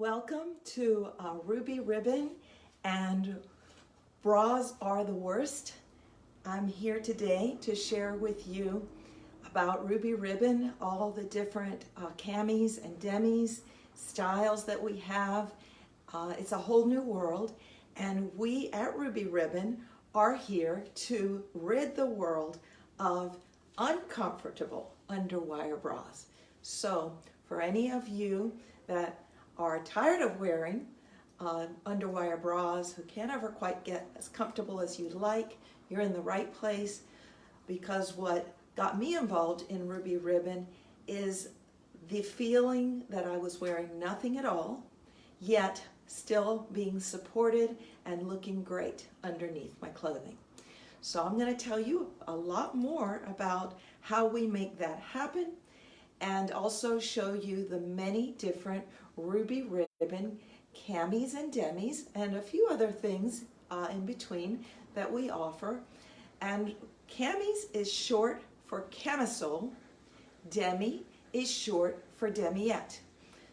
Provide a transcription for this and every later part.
Welcome to Ruby Ribbon and Bras Are the Worst. I'm here today to share with you about Ruby Ribbon, all the different camis and demis, styles that we have. It's a whole new world, and we at Ruby Ribbon are here to rid the world of uncomfortable underwire bras. So for any of you that are tired of wearing underwire bras, who can't ever quite get as comfortable as you'd like, you're in the right place, because what got me involved in Ruby Ribbon is the feeling that I was wearing nothing at all, yet still being supported and looking great underneath my clothing. So I'm going to tell you a lot more about how we make that happen, and also show you the many different Ruby Ribbon camis and demis and a few other things in between that we offer. And camis is short for camisole, demi is short for Demi Yet.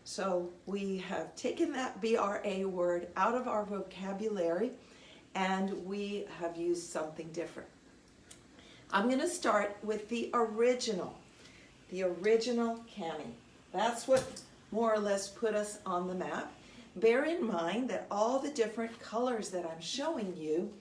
So we have taken that BRA word out of our vocabulary and we have used something different. I'm going to start with the original cami. That's what more or less put us on the map. Bear in mind that all the different colors that I'm showing you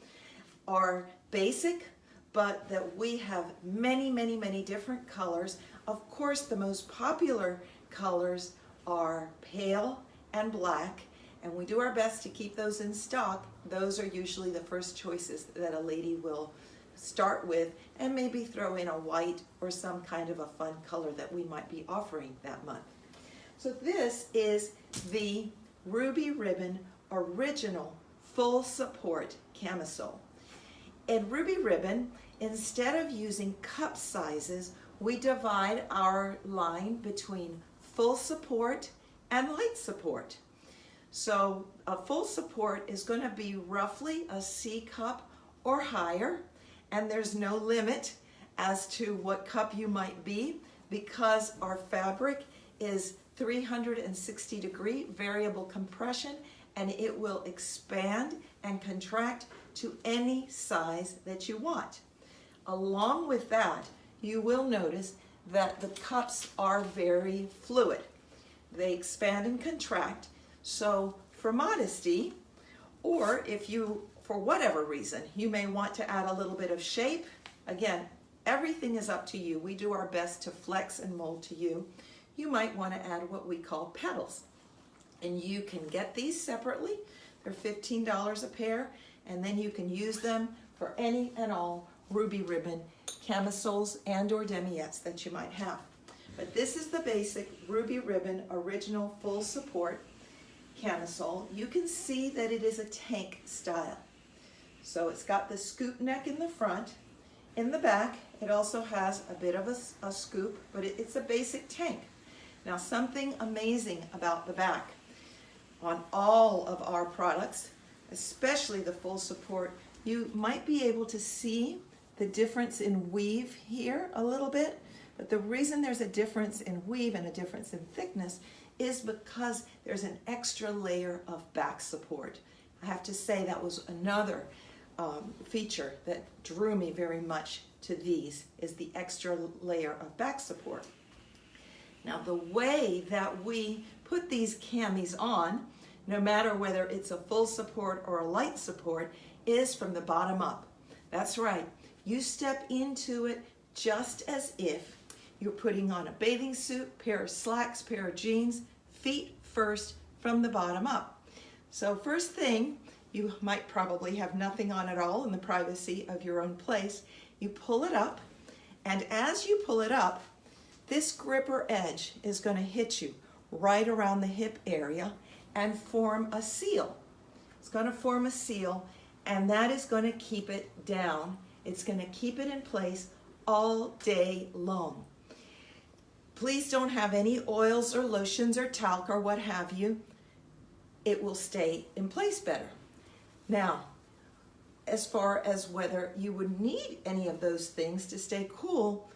are basic, but that we have many, many, many different colors. Of course, the most popular colors are pale and black, and we do our best to keep those in stock. Those are usually the first choices that a lady will start with, and maybe throw in a white or some kind of a fun color that we might be offering that month. So this is the Ruby Ribbon original full support camisole. In Ruby Ribbon, instead of using cup sizes, we divide our line between full support and light support. So a full support is going to be roughly a C cup or higher, and there's no limit as to what cup you might be, because our fabric is 360-degree variable compression, and it will expand and contract to any size that you want. Along with that, you will notice that the cups are very fluid. They expand and contract. So for modesty, or if you, for whatever reason, you may want to add a little bit of shape. Again, everything is up to you. We do our best to flex and mold to you. You might want to add what we call petals. And you can get these separately. They're $15 a pair, and then you can use them for any and all Ruby Ribbon camisoles and or Demi-Yettes that you might have. But this is the basic Ruby Ribbon original full support camisole. You can see that it is a tank style. So it's got the scoop neck in the front. In the back, it also has a bit of a scoop, but it's a basic tank. Now, something amazing about the back on all of our products, especially the full support, you might be able to see the difference in weave here a little bit, but the reason there's a difference in weave and a difference in thickness is because there's an extra layer of back support. I have to say that was another feature that drew me very much to these, is the extra layer of back support. Now, the way that we put these camis on, no matter whether it's a full support or a light support, is from the bottom up. That's right. You step into it just as if you're putting on a bathing suit, pair of slacks, pair of jeans, feet first from the bottom up. So first thing, you might probably have nothing on at all in the privacy of your own place. You pull it up, and as you pull it up, this gripper edge is going to hit you right around the hip area and form a seal. It's going to form a seal, and that is going to keep it down. It's going to keep it in place all day long. Please don't have any oils or lotions or talc or what have you. It will stay in place better. Now, as far as whether you would need any of those things to stay cool,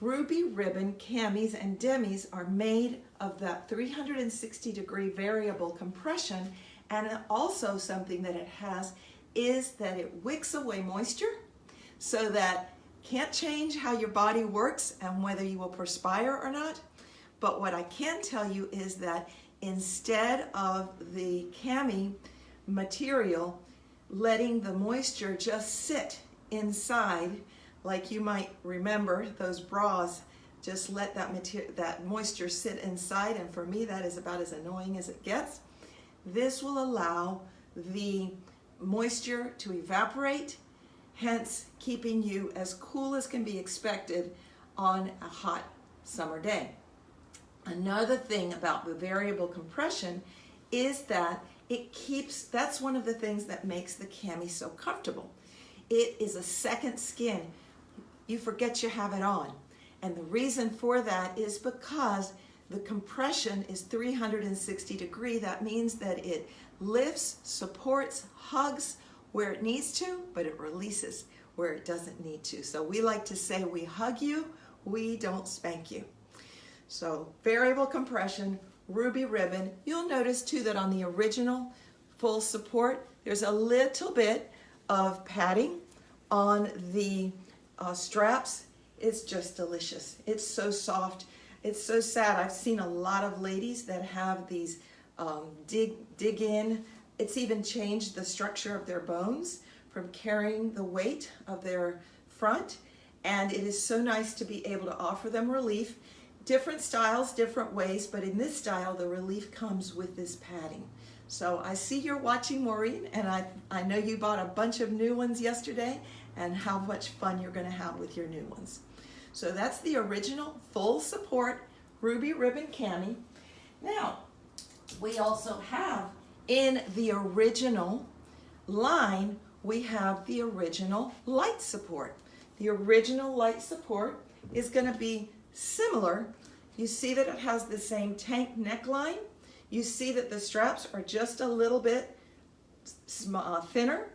Ruby ribbon camis and demis are made of that 360-degree variable compression, and also something that it has is that it wicks away moisture, so that can't change how your body works and whether you will perspire or not. But what I can tell you is that instead of the cami material letting the moisture just sit inside, like you might remember those bras just let that moisture sit inside, and for me that is about as annoying as it gets. This will allow the moisture to evaporate, hence keeping you as cool as can be expected on a hot summer day. Another thing about the variable compression is that that's one of the things that makes the cami so comfortable. It is a second skin. You forget you have it on. And the reason for that is because the compression is 360 degree. That means that it lifts, supports, hugs where it needs to, but it releases where it doesn't need to. So we like to say we hug you, we don't spank you. So variable compression, ruby ribbon. You'll notice too that on the original full support, there's a little bit of padding on the straps. It's just delicious. It's so soft. It's so sad. I've seen a lot of ladies that have these dig in. It's even changed the structure of their bones from carrying the weight of their front. And it is so nice to be able to offer them relief. Different styles, different ways, but in this style, the relief comes with this padding. So I see you're watching, Maureen, and I know you bought a bunch of new ones yesterday, and how much fun you're gonna have with your new ones. So that's the original full support ruby ribbon cami. Now, we also have in the original line, we have the original light support. The original light support is gonna be similar. You see that it has the same tank neckline. You see that the straps are just a little bit thinner,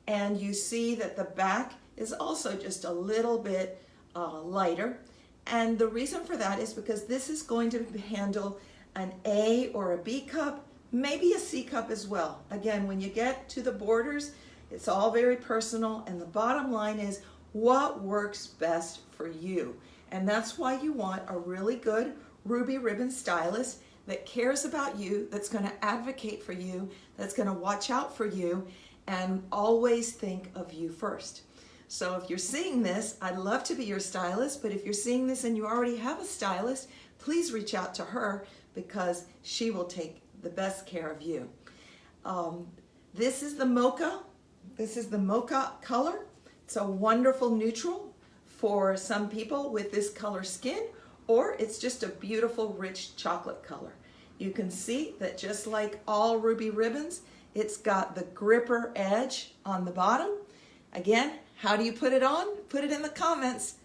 and you see that the back is also just a little bit lighter. And the reason for that is because this is going to handle an A or a B cup, maybe a C cup as well. Again, when you get to the borders, it's all very personal, and the bottom line is what works best for you. And that's why you want a really good ruby ribbon stylist that cares about you, that's going to advocate for you, that's going to watch out for you, and always think of you first. So if you're seeing this, I'd love to be your stylist, but if you're seeing this and you already have a stylist, please reach out to her because she will take the best care of you. This is the mocha. This is the mocha color. It's a wonderful neutral for some people with this color skin, or it's just a beautiful rich chocolate color. You can see that just like all ruby ribbons, it's got the gripper edge on the bottom. Again, how do you put it on? Put it in the comments.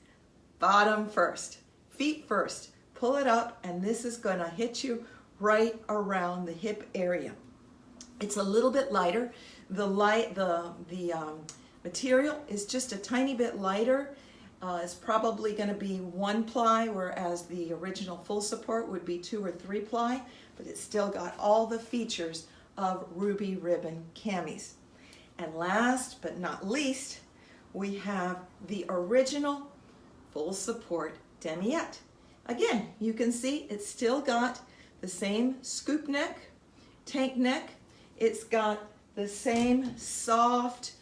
Bottom first, feet first. Pull it up, and this is gonna hit you right around the hip area. It's a little bit lighter. The material is just a tiny bit lighter. It's probably going to be 1 ply, whereas the original full support would be 2 or 3 ply, but it's still got all the features of ruby ribbon camis. And last but not least, we have the original full support Demi Yet. Again, you can see it's still got the same scoop neck, tank neck. It's got the same soft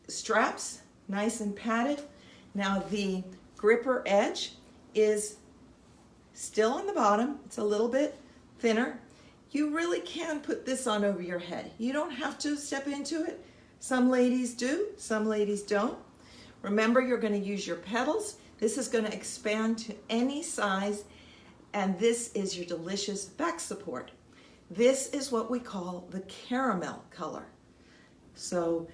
straps, nice and padded. Now the gripper edge is still on the bottom. It's a little bit thinner. You really can put this on over your head. You don't have to step into it. Some ladies do, some ladies don't. Remember, you're going to use your petals. This is going to expand to any size, and this is your delicious back support. This is what we call the caramel color. So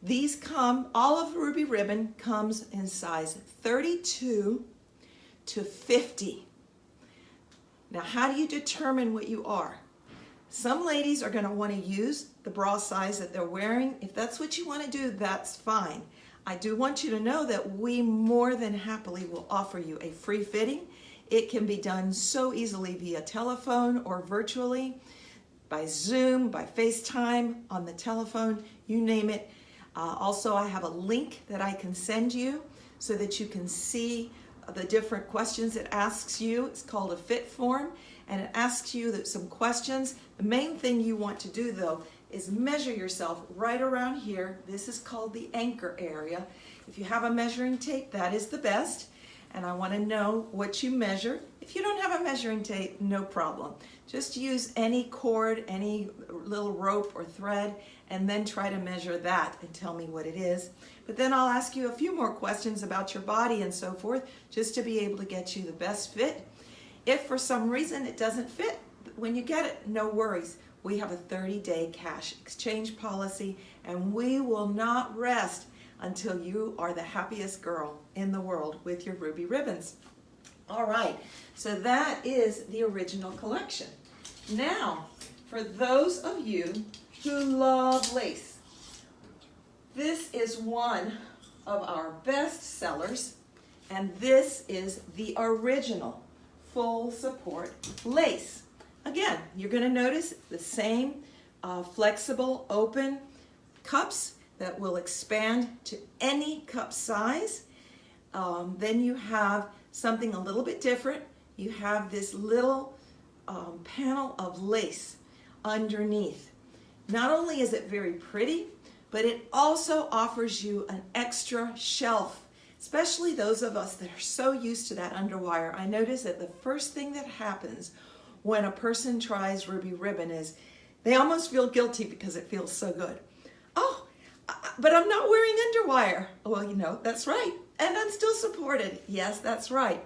these come, all of Ruby Ribbon comes in size 32 to 50. Now, how do you determine what you are? Some ladies are going to want to use the bra size that they're wearing. If that's what you want to do, that's fine. I do want you to know that we more than happily will offer you a free fitting. It can be done so easily via telephone or virtually, by Zoom, by FaceTime, on the telephone, you name it. Also, I have a link that I can send you so that you can see the different questions it asks you. It's called a fit form, and it asks you some questions. The main thing you want to do, though, is measure yourself right around here. This is called the anchor area. If you have a measuring tape, that is the best. And I want to know what you measure. If you don't have a measuring tape, no problem. Just use any cord, any little rope or thread, and then try to measure that and tell me what it is. But then I'll ask you a few more questions about your body and so forth, just to be able to get you the best fit. If for some reason it doesn't fit, when you get it, no worries. We have a 30-day cash exchange policy, and we will not rest until you are the happiest girl in the world with your ruby ribbons. All right, so that is the original collection. Now, for those of you who love lace, this is one of our best sellers, and this is the original full support lace. Again, you're going to notice the same flexible open cups that will expand to any cup size. Then you have something a little bit different. You have this little panel of lace underneath. Not only is it very pretty, but it also offers you an extra shelf, especially those of us that are so used to that underwire. I notice that the first thing that happens when a person tries ruby ribbon is they almost feel guilty because it feels so good. Oh, but I'm not wearing underwire. Well, you know, that's right. And I'm still supported. Yes, that's right.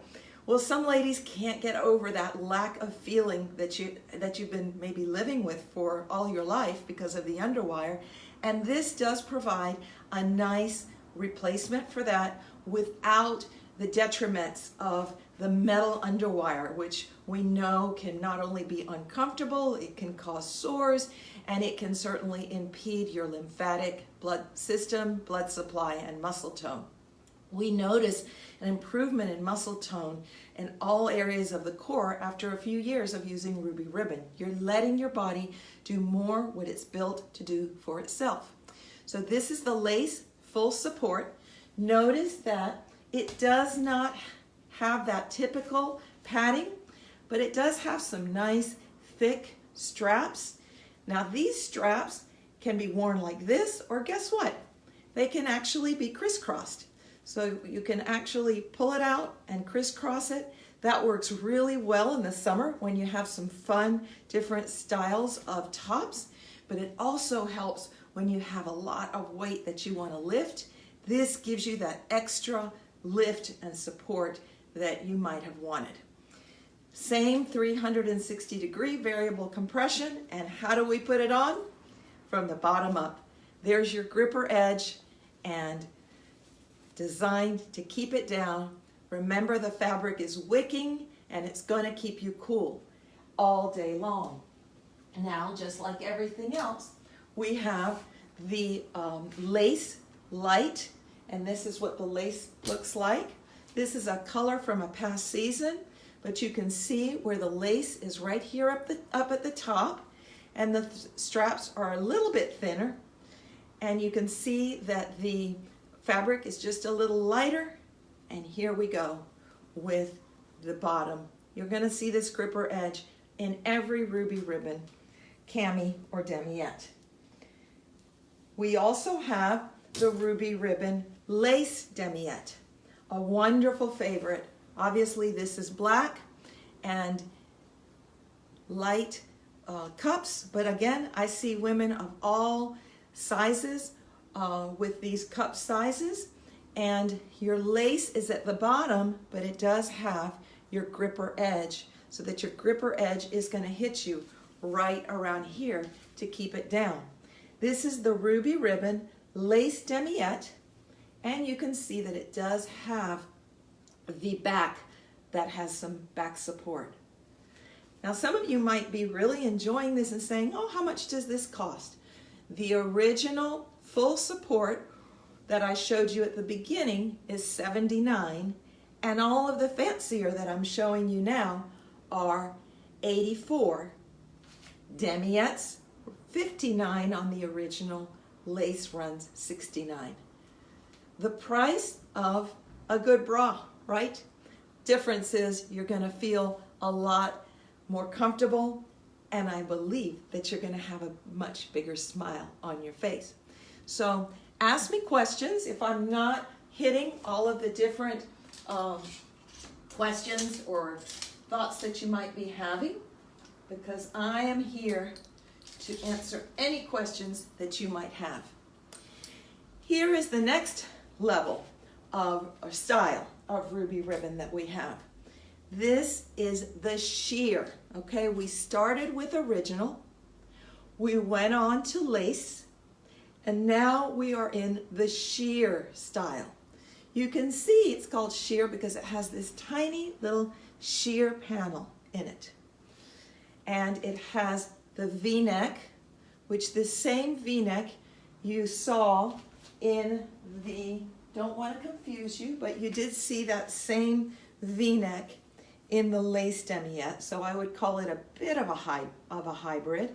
Well, some ladies can't get over that lack of feeling that you've been maybe living with for all your life because of the underwire. And this does provide a nice replacement for that without the detriments of the metal underwire, which we know can not only be uncomfortable, it can cause sores, and it can certainly impede your lymphatic blood system, blood supply, and muscle tone. We notice an improvement in muscle tone in all areas of the core after a few years of using ruby ribbon. You're letting your body do more what it's built to do for itself. So this is the lace full support. Notice that it does not have that typical padding, but it does have some nice thick straps. Now these straps can be worn like this, or guess what? They can actually be crisscrossed. So you can actually pull it out and crisscross it. That works really well in the summer when you have some fun, different styles of tops, but it also helps when you have a lot of weight that you want to lift. This gives you that extra lift and support that you might have wanted. Same 360-degree variable compression, and how do we put it on? From the bottom up. There's your gripper edge, and designed to keep it down. Remember, the fabric is wicking and it's going to keep you cool all day long. Now, just like everything else, we have the lace light, and this is what the lace looks like. This is a color from a past season, but you can see where the lace is right here up at the top, and the straps are a little bit thinner, and you can see that the fabric is just a little lighter, and here we go with the bottom. You're going to see this gripper edge in every ruby ribbon, cami or Demi Yet. We also have the ruby ribbon lace Demi Yet, a wonderful favorite. Obviously this is black and light cups, but again, I see women of all sizes with these cup sizes, and your lace is at the bottom, but it does have your gripper edge, so that your gripper edge is going to hit you right around here to keep it down. This is the ruby ribbon lace Demi Yet, and you can see that it does have the back that has some back support. Now some of you might be really enjoying this and saying, oh, how much does this cost? The original full support that I showed you at the beginning is $79, and all of the fancier that I'm showing you now are $84. Demi Yet's $59 on the original, lace runs $69. The price of a good bra, right? Difference is you're going to feel a lot more comfortable, and I believe that you're going to have a much bigger smile on your face. So ask me questions if I'm not hitting all of the different questions or thoughts that you might be having, because I am here to answer any questions that you might have. Here is the next level of or style of ruby ribbon that we have. This is the sheer. Okay, we started with original, we went on to lace, and now we are in the sheer style. You can see it's called sheer because it has this tiny little sheer panel in it. And it has the V-neck, which the same V-neck you saw in the, don't want to confuse you, but you did see that same V-neck in the lace Demi Yet, so I would call it a bit of a hybrid.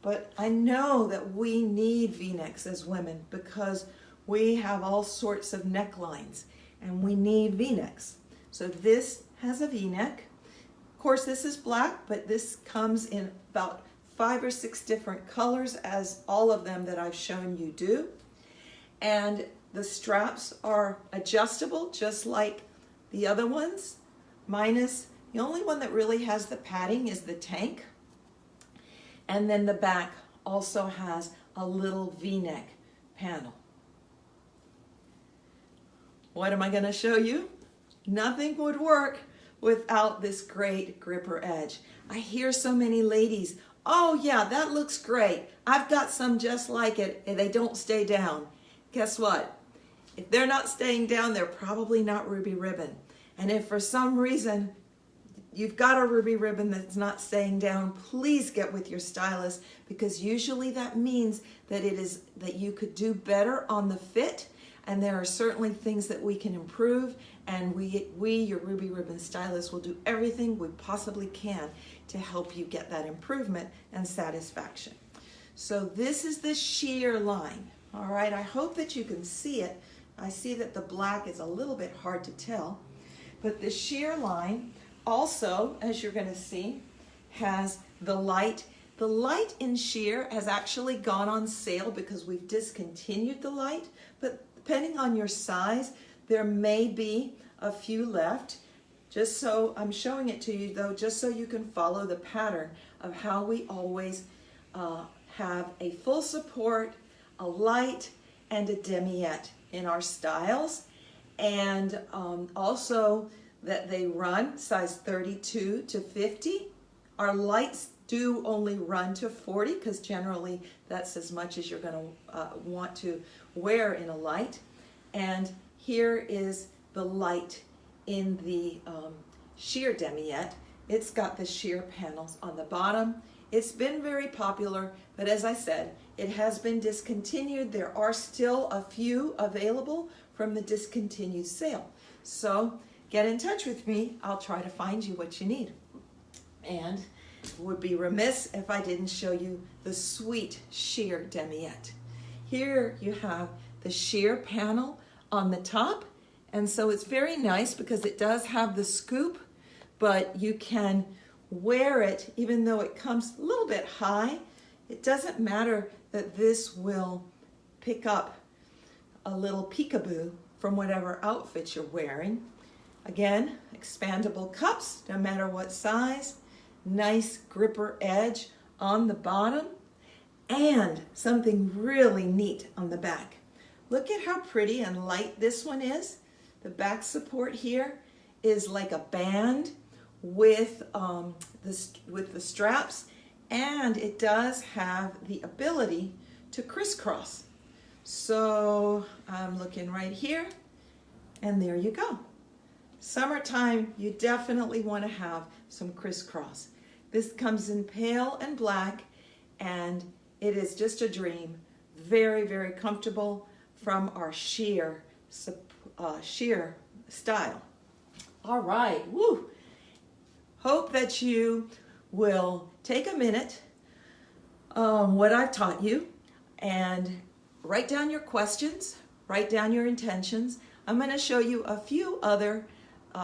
But I know that we need V-necks as women because we have all sorts of necklines and we need V-necks. So this has a V-neck. Of course, this is black, but this comes in about 5 or 6 different colors, as all of them that I've shown you do. And the straps are adjustable, just like the other ones, minus the only one that really has the padding is the tank. And then the back also has a little V-neck panel. What am I going to show you? Nothing would work without this great gripper edge. I hear so many ladies, oh yeah, that looks great. I've got some just like it, and they don't stay down. Guess what? If they're not staying down, they're probably not ruby ribbon. And if for some reason you've got a ruby ribbon that's not staying down, please get with your stylist, because usually that means that that you could do better on the fit, and there are certainly things that we can improve, and we your ruby ribbon stylists will do everything we possibly can to help you get that improvement and satisfaction. So this is the sheer line. All right, I hope that you can see it. I see that the black is a little bit hard to tell, but the sheer line also, as you're going to see, has the light. The light in sheer has actually gone on sale because we've discontinued the light, but depending on your size, there may be a few left. Just so I'm showing it to you though, just so you can follow the pattern of how we always have a full support, a light, and a Demi Yet in our styles, and also that they run size 32 to 50. Our lights do only run to 40 because generally that's as much as you're going to want to wear in a light. And here is the light in the sheer Demi Yet. It's got the sheer panels on the bottom. It's been very popular, but as I said, it has been discontinued. There are still a few available from the discontinued sale. So get in touch with me. I'll try to find you what you need. And would be remiss if I didn't show you the sweet sheer Demi Yet. Here you have the sheer panel on the top, and so it's very nice because it does have the scoop, but you can wear it even though it comes a little bit high. It doesn't matter that this will pick up a little peekaboo from whatever outfit you're wearing. Again, expandable cups, no matter what size, nice gripper edge on the bottom, and something really neat on the back. Look at how pretty and light this one is. The back support here is like a band with the straps, and it does have the ability to crisscross. So I'm looking right here, and there you go. Summertime, you definitely want to have some crisscross. This comes in pale and black, and it is just a dream. Very, very comfortable from our sheer style. All right, woo! Hope that you will take a minute, what I've taught you, and write down your questions, write down your intentions. I'm going to show you a few other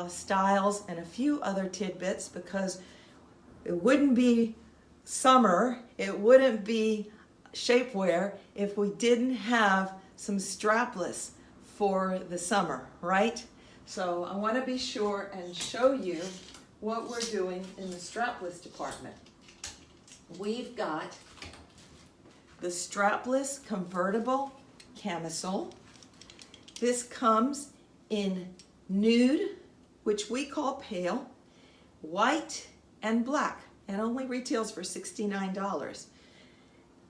styles and a few other tidbits, because it wouldn't be summer, it wouldn't be shapewear if we didn't have some strapless for the summer, right? So I want to be sure and show you what we're doing in the strapless department. We've got the Strapless Convertible Camisole. This comes in nude, which we call pale, white, and black, and only retails for $69.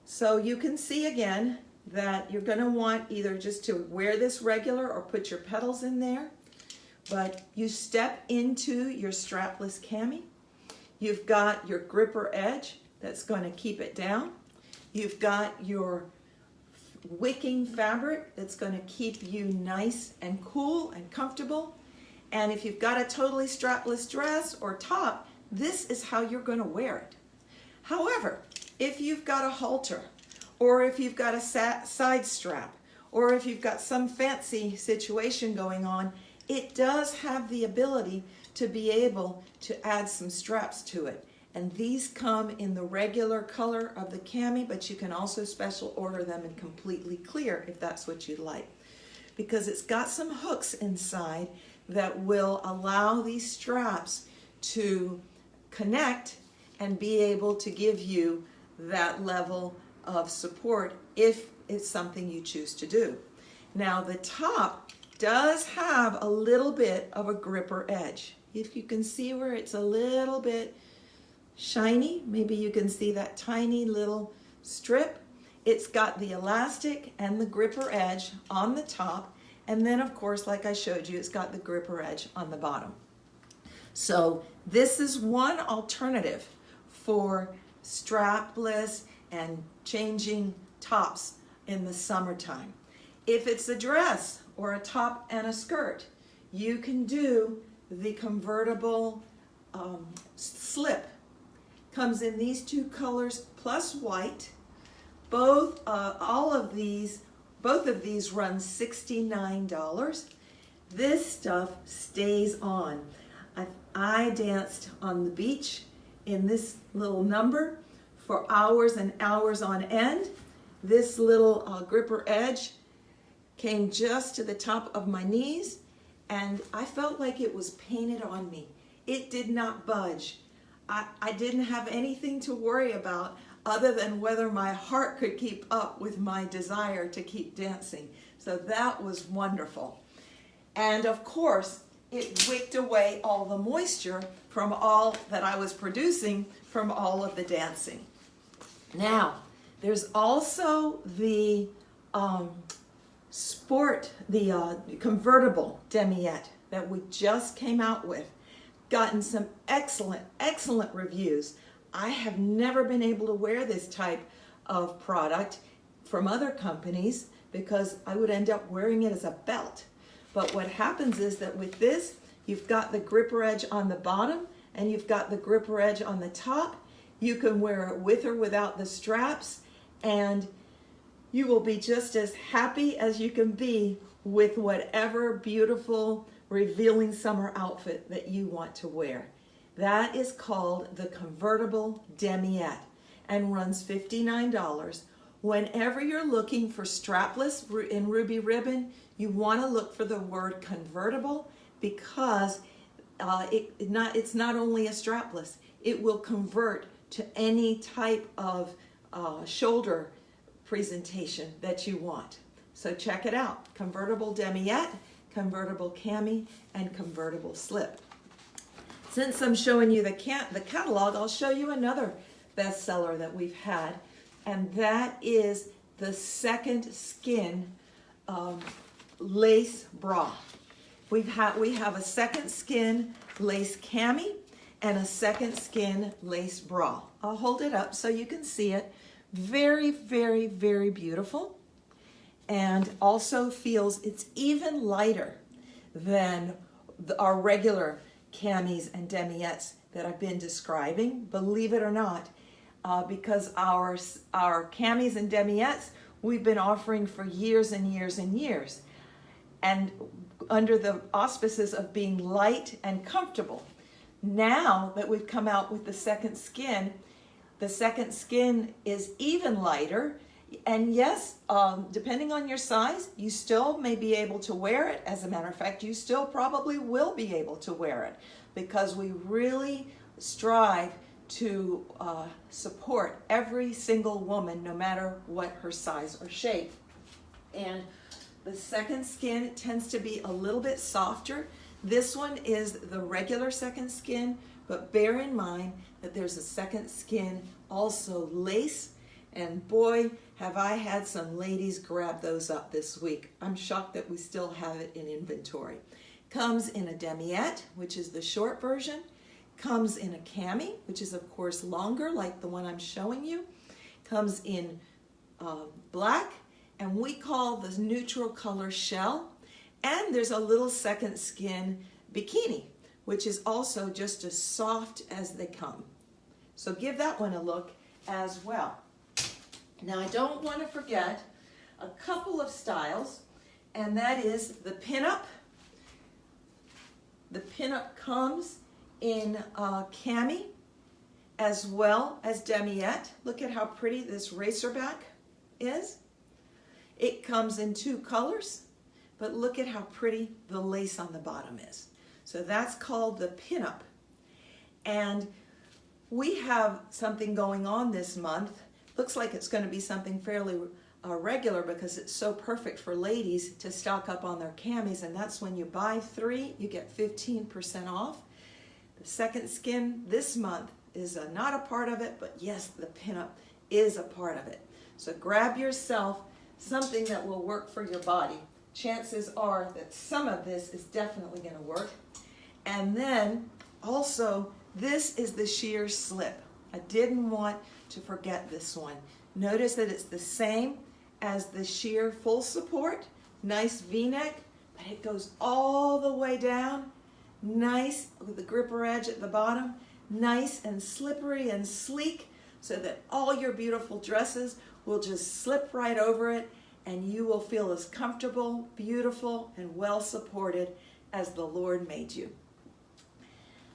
So you can see again that you're going to want either just to wear this regular or put your petals in there. But you step into your strapless cami. You've got your gripper edge that's going to keep it down. You've got your wicking fabric that's going to keep you nice and cool and comfortable. And if you've got a totally strapless dress or top, this is how you're going to wear it. However, if you've got a halter, or if you've got a side strap, or if you've got some fancy situation going on, it does have the ability to be able to add some straps to it. And these come in the regular color of the cami, but you can also special order them in completely clear if that's what you'd like. Because it's got some hooks inside that will allow these straps to connect and be able to give you that level of support if it's something you choose to do. Now the top does have a little bit of a gripper edge. If you can see where it's a little bit shiny, maybe you can see that tiny little strip. It's got the elastic and the gripper edge on the top, and then of course, like I showed you, it's got the gripper edge on the bottom. So this is one alternative for strapless and changing tops in the summertime. If it's a dress or a top and a skirt, you can do the convertible slip. Comes in these two colors plus white. Both of these run $69. This stuff stays on. I danced on the beach in this little number for hours and hours on end. This little gripper edge came just to the top of my knees, and I felt like it was painted on me. It did not budge. I didn't have anything to worry about other than whether my heart could keep up with my desire to keep dancing. So that was wonderful. And of course, it wicked away all the moisture from all that I was producing from all of the dancing. Now, there's also the Convertible Demi Yet that we just came out with. Gotten some excellent reviews. I have never been able to wear this type of product from other companies because I would end up wearing it as a belt. But what happens is that with this, you've got the gripper edge on the bottom and you've got the gripper edge on the top. You can wear it with or without the straps, and you will be just as happy as you can be with whatever beautiful, revealing summer outfit that you want to wear. That is called the Convertible Demi Yet and runs $59. Whenever you're looking for strapless in ruby ribbon, you want to look for the word convertible, because it's not only a strapless, it will convert to any type of shoulder presentation that you want. So check it out. Convertible Demi Yet, Convertible Cami, and Convertible Slip. Since I'm showing you the catalog, I'll show you another bestseller that we've had, and that is the Second Skin lace bra. We have a Second Skin lace cami and a Second Skin lace bra. I'll hold it up so you can see it. Very, very, very beautiful. and also feels it's even lighter than our regular camis and demi-yettes that I've been describing, believe it or not, because our camis and demi-yettes we've been offering for years and years and years, and under the auspices of being light and comfortable. Now that we've come out with the second skin is even lighter, and yes, depending on your size, you still may be able to wear it. As a matter of fact, you still probably will be able to wear it, because we really strive to support every single woman, no matter what her size or shape. And the second skin tends to be a little bit softer. This one is the regular second skin, but bear in mind that there's a second skin, also lace, and boy, have I had some ladies grab those up this week. I'm shocked that we still have it in inventory. Comes in a demi-yette, which is the short version. Comes in a cami, which is of course longer, like the one I'm showing you. Comes in black, and we call the neutral color shell. And there's a little second skin bikini, which is also just as soft as they come. So give that one a look as well. Now I don't want to forget a couple of styles, and that is the pinup. The pinup comes in cami as well as demi-yette. Look at how pretty this racerback is. It comes in two colors, but look at how pretty the lace on the bottom is. So that's called the pinup. And we have something going on this month. Looks like it's going to be something fairly regular, because it's so perfect for ladies to stock up on their camis, and that's when you buy 3, you get 15% off. The second skin this month is not a part of it, but yes, the pinup is a part of it. So grab yourself something that will work for your body. Chances are that some of this is definitely going to work. And then also, this is the sheer slip. I didn't want to forget this one. Notice that it's the same as the sheer full support, nice V-neck, but it goes all the way down, nice with the gripper edge at the bottom, nice and slippery and sleek, so that all your beautiful dresses will just slip right over it, and you will feel as comfortable, beautiful, and well supported as the Lord made you.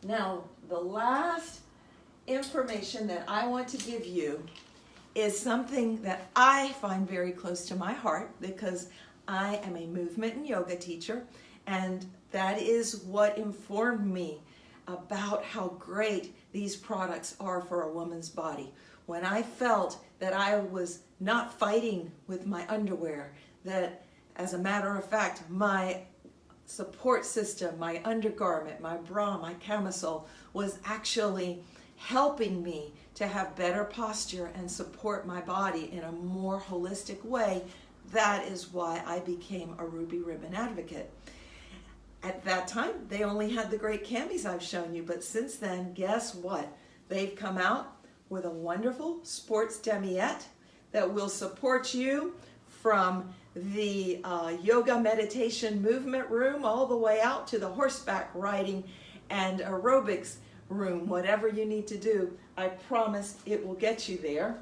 Now, the last information that I want to give you is something that I find very close to my heart, because I am a movement and yoga teacher, and that is what informed me about how great these products are for a woman's body. When I felt that I was not fighting with my underwear, that as a matter of fact, my support system, my undergarment, my bra, my camisole was actually helping me to have better posture and support my body in a more holistic way, that is why I became a Ruby Ribbon advocate. At that time, they only had the great camis I've shown you, but since then, guess what? They've come out with a wonderful sports demi-yette that will support you from the yoga meditation movement room all the way out to the horseback riding and aerobics room. Whatever you need to do, I promise it will get you there.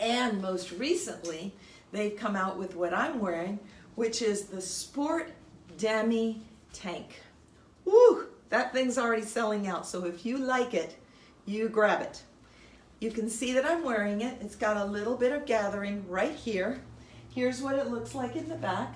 And most recently, they've come out with what I'm wearing, which is the Sport Demi Tank. Woo! That thing's already selling out, so if you like it, you grab it. You can see that I'm wearing it. It's got a little bit of gathering right here. Here's what it looks like in the back.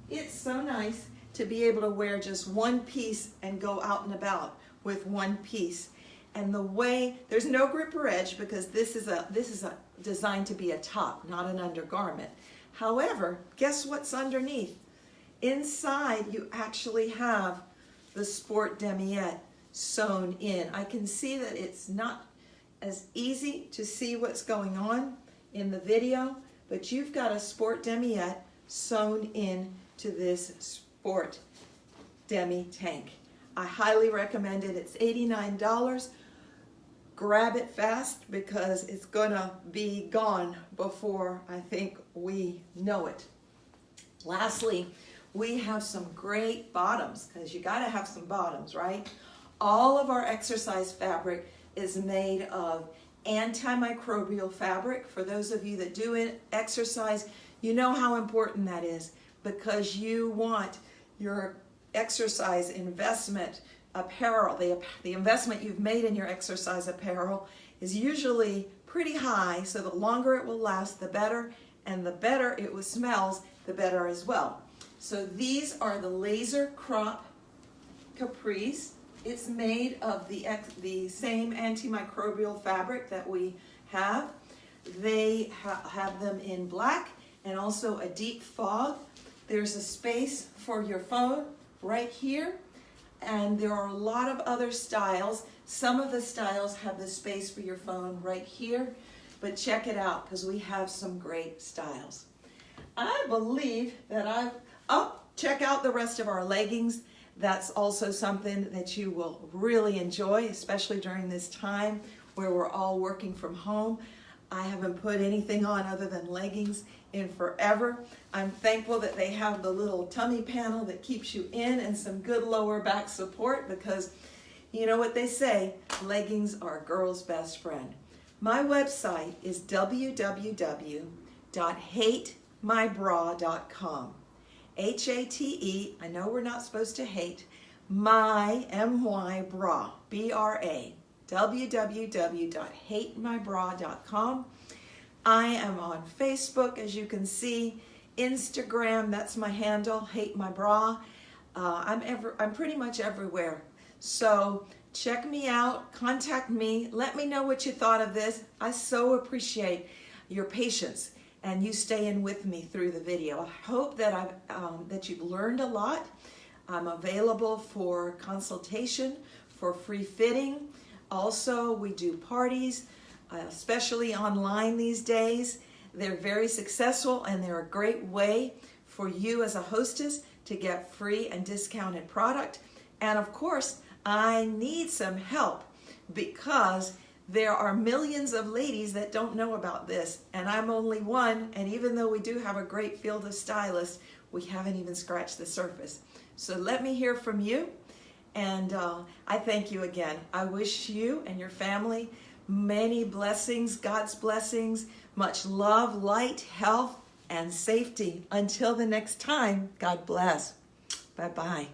It's so nice to be able to wear just one piece and go out and about with one piece. And the way, there's no gripper edge, because this is designed to be a top, not an undergarment. However, guess what's underneath? Inside, you actually have the Sport Demi Yet sewn in. I can see that it's not as easy to see what's going on in the video, but you've got a Sport Demi Yet sewn in to this Sport Demi Tank. I highly recommend it. It's $89. grab it fast because it's gonna be gone before I think we know it. Lastly, we have some great bottoms, because you gotta have some bottoms, right? All of our exercise fabric is made of antimicrobial fabric. For those of you that do exercise, you know how important that is, because you want your exercise investment apparel, the investment you've made in your exercise apparel is usually pretty high, so the longer it will last, the better, and the better it smells, the better as well. So these are the laser crop capris. It's made of the same antimicrobial fabric that we have. They have them in black and also a deep fog. There's a space for your phone right here, and there are a lot of other styles. Some of the styles have the space for your phone right here, but check it out because we have some great styles. I believe that check out the rest of our leggings. That's also something that you will really enjoy, especially during this time where we're all working from home. I haven't put anything on other than leggings in forever. I'm thankful that they have the little tummy panel that keeps you in and some good lower back support, because you know what they say, leggings are a girl's best friend. My website is www.hatemybra.com. H-A-T-E, I know we're not supposed to hate, my, M-Y, bra, B-R-A, www.hatemybra.com. I am on Facebook, as you can see, Instagram, that's my handle, Hate My Bra. I'm pretty much everywhere. So check me out, contact me, let me know what you thought of this. I so appreciate your patience and you staying with me through the video. I hope that that you've learned a lot. I'm available for consultation, for free fitting. Also, we do parties, especially online these days. They're very successful and they're a great way for you as a hostess to get free and discounted product. And of course, I need some help because there are millions of ladies that don't know about this, and I'm only one, and even though we do have a great field of stylists, we haven't even scratched the surface. So let me hear from you, and I thank you again. I wish you and your family many blessings, God's blessings, much love, light, health, and safety. Until the next time, God bless. Bye-bye.